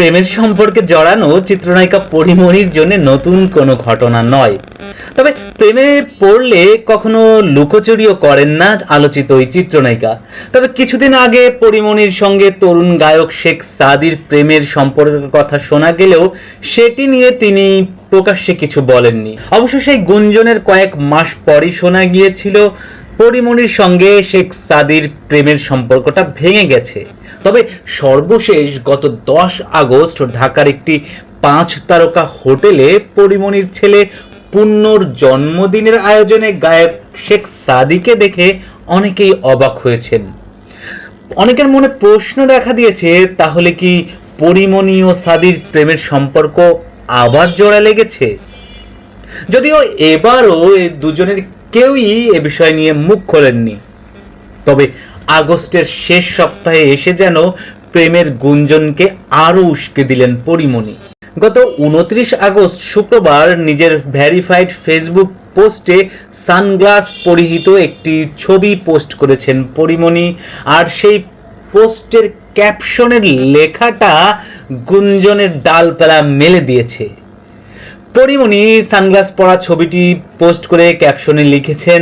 প্রেমের সম্পর্কে জড়ানো চিত্রনায়িকা পরিমণির জন্য নতুন কোনো ঘটনা নয়। তবে প্রেমে পড়লে কখনো লুকোচুরিও করেন না আলোচিত ওই চিত্রনায়িকা। তবে কিছুদিন আগে পরিমণির সঙ্গে তরুণ গায়ক শেখ সাদির প্রেমের সম্পর্কের কথা শোনা গেলেও সেটি নিয়ে তিনি প্রকাশ্যে কিছু বলেননি। অবশ্য সেই গুঞ্জনের কয়েক মাস পরই শোনা গিয়েছিল পরিমণির সঙ্গে শেখ সাদির প্রেমের সম্পর্কটা ভেঙে গেছে। তবে সর্বশেষ গত 10 আগস্ট ঢাকার একটি 5 তারকা হোটেলে পরিমণির ছেলে পুণ্যর জন্মদিনের আয়োজনে গায়ক শেখ সাদিকে দেখে অনেকেই অবাক হয়েছেন। অনেকের মনে প্রশ্ন দেখা দিয়েছে, তাহলে কি পরিমণি ও সাদির প্রেমের সম্পর্ক আবার জোড়া লেগেছে? যদিও এবারও এই দুজনের কেউই এ বিষয় নিয়ে মুখ খোলেননি। তবে আগস্টের শেষ সপ্তাহে এসে যেন প্রেমের গুঞ্জনকে আরও উস্কে দিলেন পরিমণি। গত 29 আগস্ট শুক্রবার নিজের ভেরিফাইড ফেসবুক পোস্টে সানগ্লাস পরিহিত একটি ছবি পোস্ট করেছেন পরিমণি। আর সেই পোস্টের ক্যাপশনের লেখাটা গুঞ্জনের ডালপালা মেলে দিয়েছে। পরিমণি সানগ্লাস পরা ছবিটি পোস্ট করে ক্যাপশনে লিখেছেন,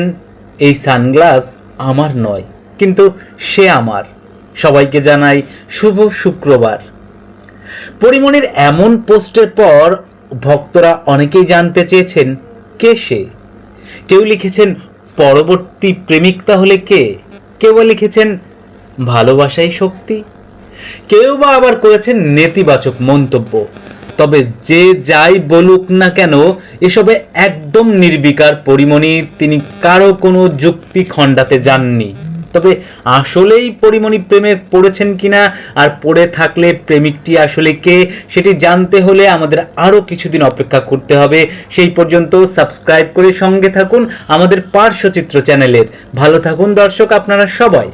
এই সানগ্লাস আমার নয়, কিন্তু সে আমার। সবাইকে জানাই শুভ শুক্রবার। পরিমণির এমন পোস্টের পর ভক্তরা অনেকেই জানতে চেয়েছেন কে সে। কেউ লিখেছেন পরবর্তী প্রেমিক তাহলে কে, কেউ লিখেছেন ভালোবাসাই শক্তি, কেউ বা আবার করেছেন নেতিবাচক মন্তব্য। তবে যে যাই বলুক না কেন, এসবে একদম নির্বিকার পরিমণি। তিনি কারো কোনো যুক্তি খণ্ডাতে যাননি। তবে আসলেই পরিমণি প্রেমে পড়েছেন কিনা, আর পড়ে থাকলে প্রেমিকটি আসলে কে, সেটি জানতে হলে আমাদের আরও কিছুদিন অপেক্ষা করতে হবে। সেই পর্যন্ত সাবস্ক্রাইব করে সঙ্গে থাকুন আমাদের পার্শ্বচিত্র চ্যানেলের। ভালো থাকুন দর্শক আপনারা সবাই।